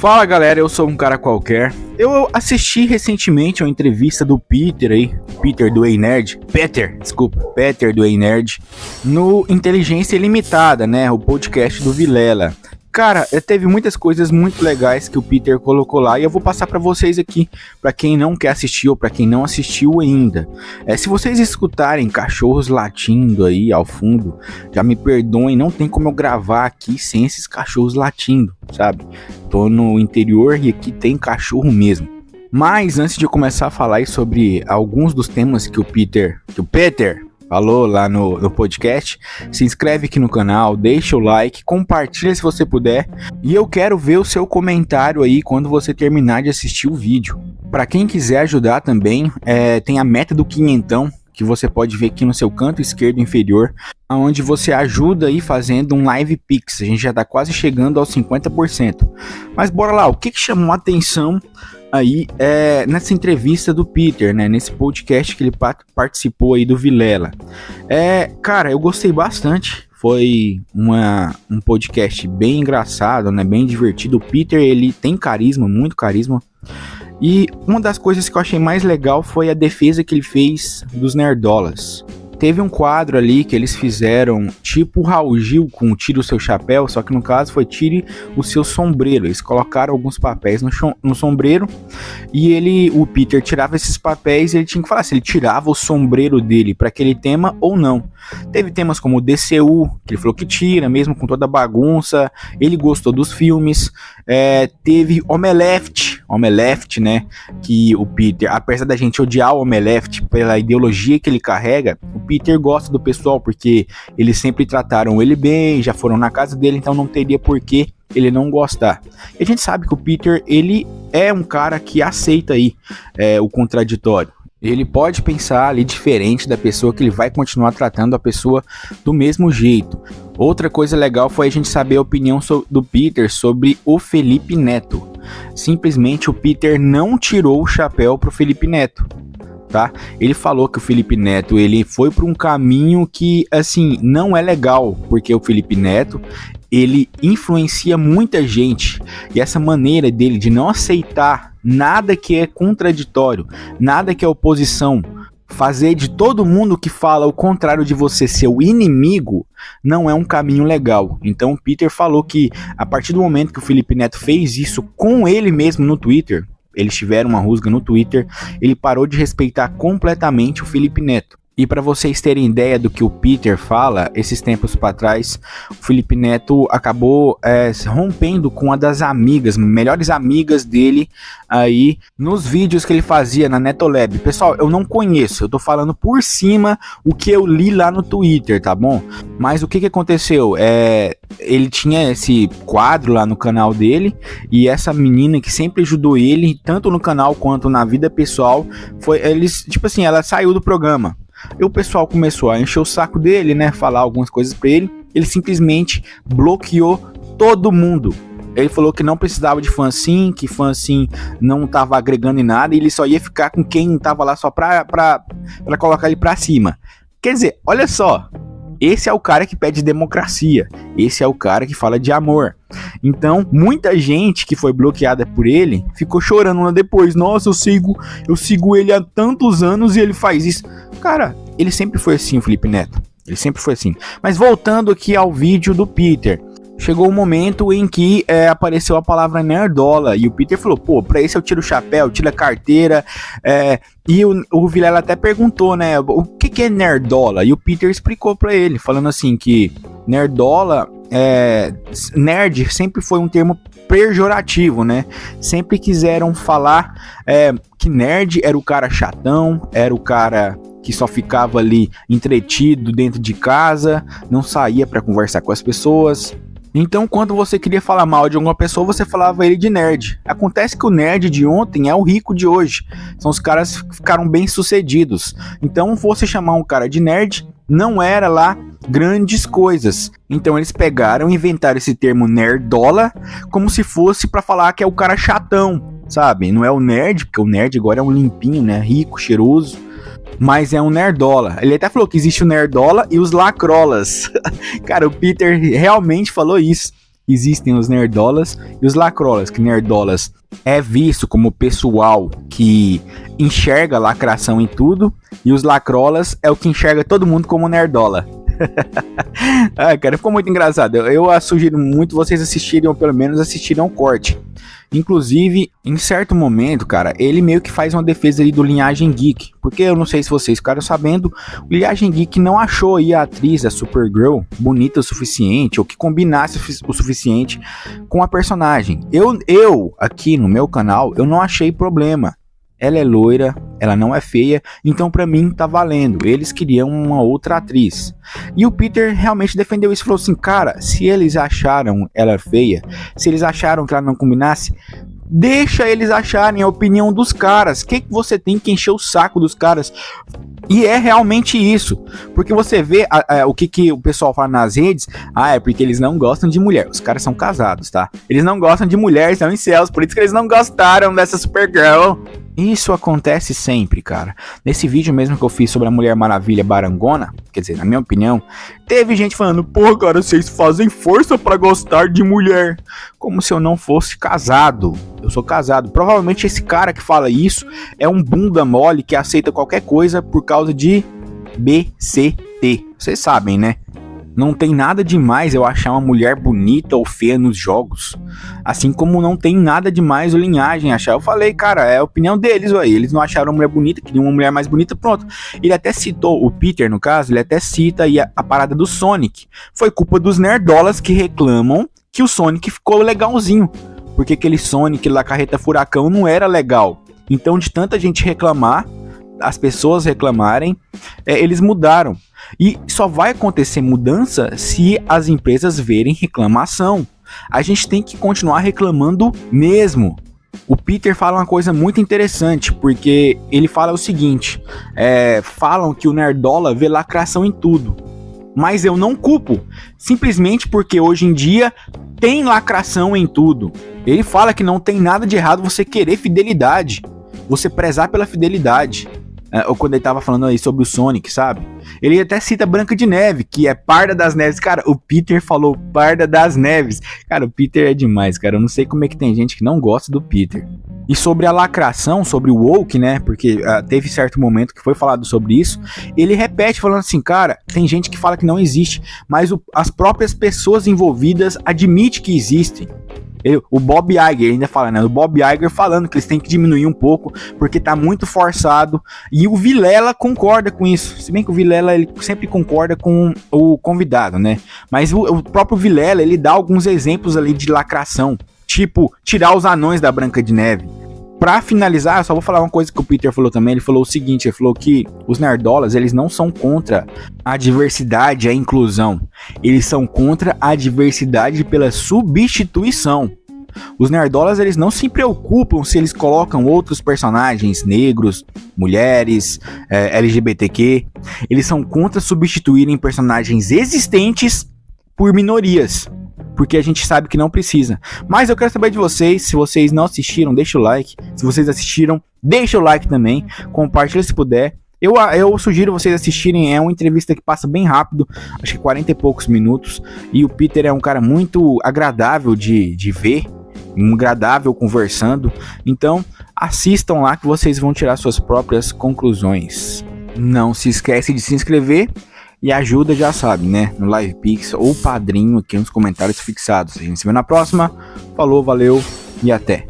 Fala galera, eu sou um cara qualquer. Eu assisti recentemente uma entrevista do Peter do Ei Nerd, Peter do Ei Nerd, no Inteligência Ilimitada, né, o podcast do Vilela. Cara, teve muitas coisas muito legais que o Peter colocou lá e eu vou passar pra vocês aqui, pra quem não quer assistir ou pra quem não assistiu ainda. Se vocês escutarem cachorros latindo aí ao fundo, já me perdoem, não tem como eu gravar aqui sem esses cachorros latindo, sabe? Tô no interior e aqui tem cachorro mesmo. Mas antes de eu começar a falar aí sobre alguns dos temas que o Peter falou lá no podcast, se inscreve aqui no canal, deixa o like, compartilha se você puder e eu quero ver o seu comentário aí quando você terminar de assistir o vídeo. Para quem quiser ajudar também, tem a meta do quinhentão, que você pode ver aqui no seu canto esquerdo inferior, onde você ajuda aí fazendo um live pix. A gente já tá quase chegando aos 50%. Mas bora lá, o que chamou a atenção aí nessa entrevista do Peter, né, nesse podcast que ele participou aí do Vilela? Cara, eu gostei bastante. Foi um podcast bem engraçado, né, bem divertido. O Peter, ele tem carisma, muito carisma. E uma das coisas que eu achei mais legal foi a defesa que ele fez dos nerdolas. Teve um quadro ali que eles fizeram tipo o Raul Gil com Tire o Seu Chapéu, só que no caso foi Tire o Seu Sombreiro. Eles colocaram alguns papéis no sombreiro e o Peter tirava esses papéis e ele tinha que falar se ele tirava o sombreiro dele para aquele tema ou não. Teve temas como o DCU, que ele falou que tira, mesmo com toda a bagunça. Ele gostou dos filmes. Teve Omeleft, né? Que o Peter, apesar da gente odiar o Omeleft pela ideologia que ele carrega, o Peter gosta do pessoal porque eles sempre trataram ele bem, já foram na casa dele, então não teria por que ele não gostar. E a gente sabe que o Peter, ele é um cara que aceita aí o contraditório. Ele pode pensar ali diferente da pessoa, que ele vai continuar tratando a pessoa do mesmo jeito. Outra coisa legal foi a gente saber a opinião do Peter sobre o Felipe Neto. Simplesmente o Peter não tirou o chapéu pro Felipe Neto, tá? Ele falou que o Felipe Neto, ele foi por um caminho que, assim, não é legal, porque o Felipe Neto, ele influencia muita gente, e essa maneira dele de não aceitar nada que é contraditório, nada que é oposição, fazer de todo mundo que fala o contrário de você seu inimigo, não é um caminho legal. Então o Peter falou que a partir do momento que o Felipe Neto fez isso com ele mesmo no Twitter, eles tiveram uma rusga no Twitter, ele parou de respeitar completamente o Felipe Neto. E para vocês terem ideia do que o Peter fala, esses tempos para trás, o Felipe Neto acabou rompendo com uma das melhores amigas dele aí nos vídeos que ele fazia na Netolab. Pessoal, eu não conheço, eu tô falando por cima o que eu li lá no Twitter, tá bom? Mas o que aconteceu? Ele tinha esse quadro lá no canal dele e essa menina que sempre ajudou ele, tanto no canal quanto na vida pessoal, ela saiu do programa. E o pessoal começou a encher o saco dele, né, falar algumas coisas pra ele. Ele simplesmente bloqueou todo mundo. Ele falou que não precisava de fã assim, que fã assim não tava agregando em nada, e ele só ia ficar com quem tava lá só pra colocar ele pra cima. Quer dizer, olha só, esse é o cara que pede democracia, esse é o cara que fala de amor. Então, muita gente que foi bloqueada por ele ficou chorando lá depois. Nossa, eu sigo ele há tantos anos e ele faz isso. Cara, ele sempre foi assim, o Felipe Neto. Ele sempre foi assim. Mas voltando aqui ao vídeo do Peter, chegou um momento em que apareceu a palavra nerdola. E o Peter falou, pô, pra isso eu tiro o chapéu, tiro a carteira. E o Vilela até perguntou, né, o que é nerdola? E o Peter explicou pra ele, falando assim que nerdola, nerd sempre foi um termo pejorativo, né? Sempre quiseram falar que nerd era o cara chatão, era o cara que só ficava ali entretido dentro de casa, não saía pra conversar com as pessoas. Então, quando você queria falar mal de alguma pessoa, você falava ele de nerd. Acontece que o nerd de ontem é o rico de hoje. São os caras que ficaram bem sucedidos. Então, você chamar um cara de nerd não era lá grandes coisas. Então, eles pegaram e inventaram esse termo nerdola como se fosse pra falar que é o cara chatão, sabe? Não é o nerd, porque o nerd agora é um limpinho, né? Rico, cheiroso. Mas é um nerdola. Ele até falou que existe o nerdola e os lacrolas. Cara, o Peter realmente falou isso. existem os nerdolas e os lacrolas, que nerdolas é visto como pessoal que enxerga lacração em tudo, e os lacrolas é o que enxerga todo mundo como nerdola. Ah, cara, ficou muito engraçado. Eu sugiro muito vocês assistirem, ou pelo menos assistirem um corte. Inclusive, em certo momento, cara, ele meio que faz uma defesa aí do Linhagem Geek. Porque eu não sei se vocês ficaram sabendo, o Linhagem Geek não achou aí a atriz da Supergirl bonita o suficiente, ou que combinasse o suficiente com a personagem. Eu aqui no meu canal, eu não achei problema. Ela é loira, ela não é feia, então pra mim tá valendo. Eles queriam uma outra atriz. E o Peter realmente defendeu isso, falou assim, cara, se eles acharam ela feia, se eles acharam que ela não combinasse, deixa eles acharem a opinião dos caras. O que você tem que encher o saco dos caras? E é realmente isso, porque você vê o que o pessoal fala nas redes, é porque eles não gostam de mulher, os caras são casados, tá? Eles não gostam de mulher, são incels, por isso que eles não gostaram dessa Supergirl. Isso acontece sempre, cara. Nesse vídeo mesmo que eu fiz sobre a Mulher Maravilha barangona, quer dizer, na minha opinião, teve gente falando, pô, cara, vocês fazem força pra gostar de mulher. Como se eu não fosse casado. Eu sou casado. Provavelmente esse cara que fala isso é um bunda mole que aceita qualquer coisa por causa de BCT. Vocês sabem, né? Não tem nada demais eu achar uma mulher bonita ou feia nos jogos. Assim como não tem nada demais o Linhagem achar. Eu falei, cara, é a opinião deles, ué. Eles não acharam uma mulher bonita, queriam uma mulher mais bonita, pronto. Ele até citou, o Peter no caso, ele até cita aí a parada do Sonic. Foi culpa dos nerdolas que reclamam que o Sonic ficou legalzinho. Porque aquele Sonic lá, Carreta Furacão, não era legal. Então, de tanta gente reclamar, as pessoas reclamarem, eles mudaram. E só vai acontecer mudança se as empresas verem reclamação. A gente tem que continuar reclamando mesmo. O Peter fala uma coisa muito interessante, porque ele fala o seguinte, falam que o nerdola vê lacração em tudo. Mas eu não culpo, simplesmente porque hoje em dia tem lacração em tudo. Ele fala que não tem nada de errado você querer fidelidade, você prezar pela fidelidade. Ou quando ele tava falando aí sobre o Sonic, sabe? Ele até cita Branca de Neve, que é Parda das Neves. Cara, o Peter falou Parda das Neves. Cara, o Peter é demais, cara. Eu não sei como é que tem gente que não gosta do Peter. E sobre a lacração, sobre o woke, né? Porque teve certo momento que foi falado sobre isso. Ele repete falando assim, cara, tem gente que fala que não existe, mas as próprias pessoas envolvidas admitem que existem. O Bob Iger ainda fala, né? O Bob Iger falando que eles têm que diminuir um pouco porque tá muito forçado. E o Vilela concorda com isso. Se bem que o Vilela ele sempre concorda com o convidado, né? Mas o próprio Vilela ele dá alguns exemplos ali de lacração, tipo tirar os anões da Branca de Neve. Pra finalizar, eu só vou falar uma coisa que o Peter falou também. Ele falou o seguinte, ele falou que os nerdolas, eles não são contra a diversidade e a inclusão. Eles são contra a diversidade pela substituição. Os nerdolas, eles não se preocupam se eles colocam outros personagens negros, mulheres, LGBTQ. Eles são contra substituírem personagens existentes por minorias. Porque a gente sabe que não precisa. Mas eu quero saber de vocês. Se vocês não assistiram, deixa o like. Se vocês assistiram, deixa o like também. Compartilha se puder. Eu sugiro vocês assistirem. É uma entrevista que passa bem rápido. Acho que 40 e poucos minutos. E o Peter é um cara muito agradável de ver. Agradável conversando. Então assistam lá que vocês vão tirar suas próprias conclusões. Não se esquece de se inscrever. E ajuda, já sabe, né? No LivePix ou Padrinho aqui nos comentários fixados. A gente se vê na próxima. Falou, valeu e até.